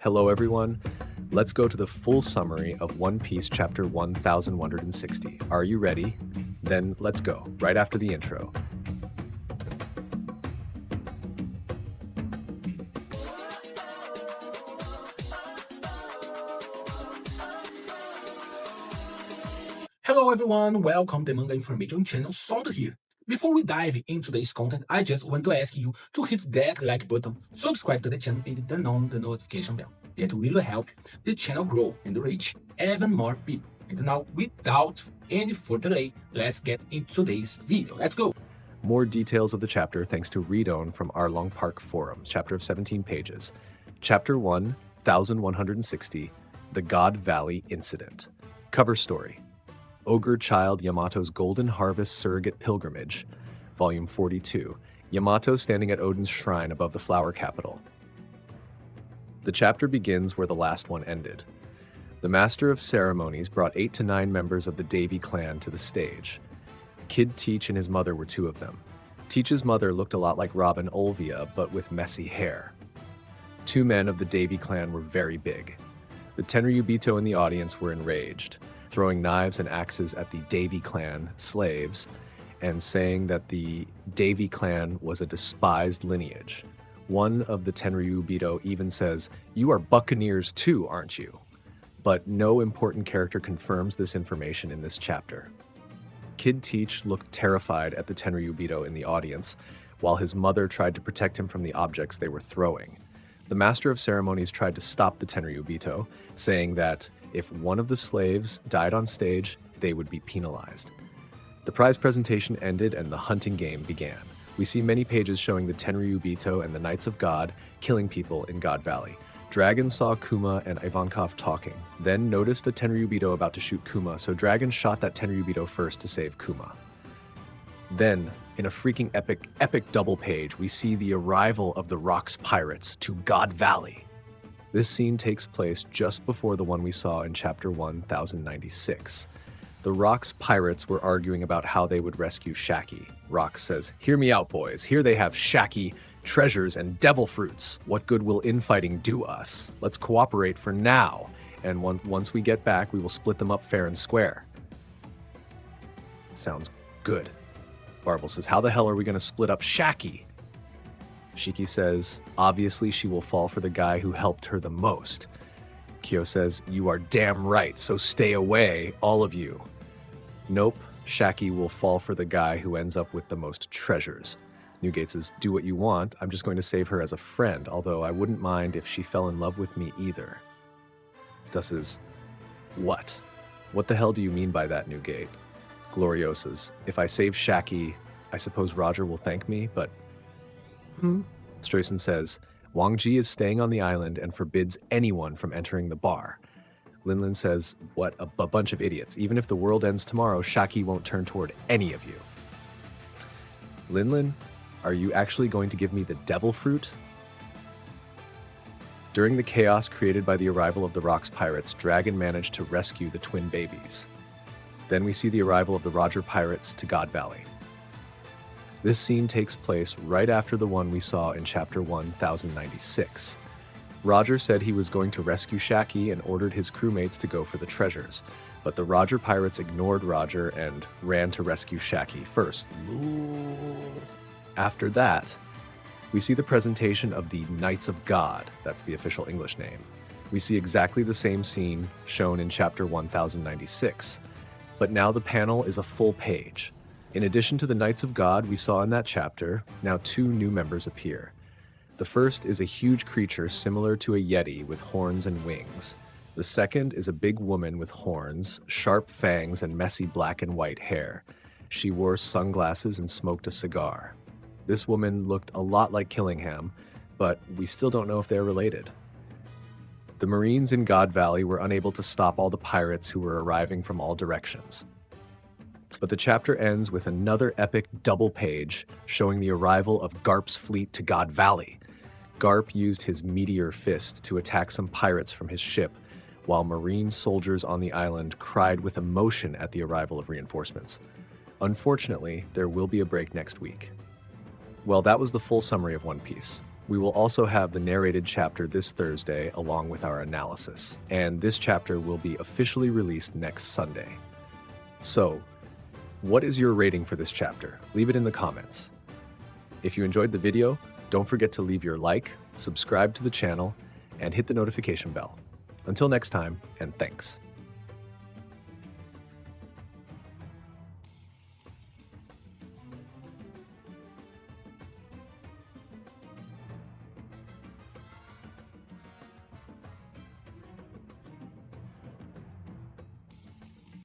Hello everyone, let's go to the full summary of One Piece chapter 1160. Are you ready? Then let's go, right after the intro. Hello everyone, welcome to Manga Information Channel, Sound here. Before we dive into today's content, I just want to ask you to hit that like button, subscribe to the channel and turn on the notification bell. It will help the channel grow and reach even more people. And now, without any further delay, let's get into today's video. Let's go! More details of the chapter thanks to Redone from Arlong Park Forums, chapter of 17 pages. Chapter 1160, The God Valley Incident. Cover story. Ogre Child Yamato's Golden Harvest Surrogate Pilgrimage, Volume 42, Yamato standing at Odin's shrine above the flower capital. The chapter begins where the last one ended. The Master of Ceremonies brought 8 to 9 members of the Davy clan to the stage. Kid Teach and his mother were 2 of them. Teach's mother looked a lot like Robin Olvia, but with messy hair. 2 men of the Davy clan were very big. The Tenryubito in the audience were enraged, throwing knives and axes at the Davy clan slaves and saying that the Davy clan was a despised lineage. One of the Tenryubito even says, "You are buccaneers too, aren't you?" But no important character confirms this information in this chapter. Kid Teach looked terrified at the Tenryubito in the audience, while his mother tried to protect him from the objects they were throwing. The Master of Ceremonies tried to stop the Tenryubito, saying that if one of the slaves died on stage, they would be penalized. The prize presentation ended and the hunting game began. We see many pages showing the Tenryubito and the Knights of God killing people in God Valley. Dragon saw Kuma and Ivankov talking, then noticed a Tenryubito about to shoot Kuma, so Dragon shot that Tenryubito first to save Kuma. Then, in a freaking epic double page, we see the arrival of the Rocks Pirates to God Valley. This scene takes place just before the one we saw in chapter 1096. The Rocks Pirates were arguing about how they would rescue Shaki. Rocks says, "Hear me out, boys. Here they have Shaki, treasures, and devil fruits. What good will infighting do us? Let's cooperate for now, and once we get back, we will split them up fair and square." Sounds good. Barble says, "How the hell are we going to split up Shaki?" Shiki says, "Obviously she will fall for the guy who helped her the most." Kyo says, "You are damn right, so stay away, all of you." Nope, Shaki will fall for the guy who ends up with the most treasures. Newgate says, "Do what you want, I'm just going to save her as a friend, although I wouldn't mind if she fell in love with me either." Stas says, "What? What the hell do you mean by that, Newgate?" Gloriosa's, "If I save Shaki, I suppose Roger will thank me, but..." Strayson says, "Wang Ji is staying on the island and forbids anyone from entering the bar." Linlin says, "What a bunch of idiots. Even if the world ends tomorrow, Shaki won't turn toward any of you." Linlin, are you actually going to give me the devil fruit? During the chaos created by the arrival of the Rocks Pirates, Dragon managed to rescue the twin babies. Then we see the arrival of the Roger Pirates to God Valley. This scene takes place right after the one we saw in chapter 1096. Roger said he was going to rescue Shaki and ordered his crewmates to go for the treasures, but the Roger Pirates ignored Roger and ran to rescue Shaki first. After that, we see the presentation of the Knights of God, that's the official English name. We see exactly the same scene shown in chapter 1096, but now the panel is a full page. In addition to the Knights of God we saw in that chapter, now 2 new members appear. The first is a huge creature similar to a yeti with horns and wings. The second is a big woman with horns, sharp fangs, and messy black and white hair. She wore sunglasses and smoked a cigar. This woman looked a lot like Killingham, but we still don't know if they're related. The Marines in God Valley were unable to stop all the pirates who were arriving from all directions. But the chapter ends with another epic double page showing the arrival of Garp's fleet to God Valley. Garp used his meteor fist to attack some pirates from his ship, while Marine soldiers on the island cried with emotion at the arrival of reinforcements. Unfortunately, there will be a break next week. Well, that was the full summary of One Piece. We will also have the narrated chapter this Thursday along with our analysis, and this chapter will be officially released next Sunday. So, what is your rating for this chapter? Leave it in the comments. If you enjoyed the video, don't forget to leave your like, subscribe to the channel, and hit the notification bell. Until next time, and thanks.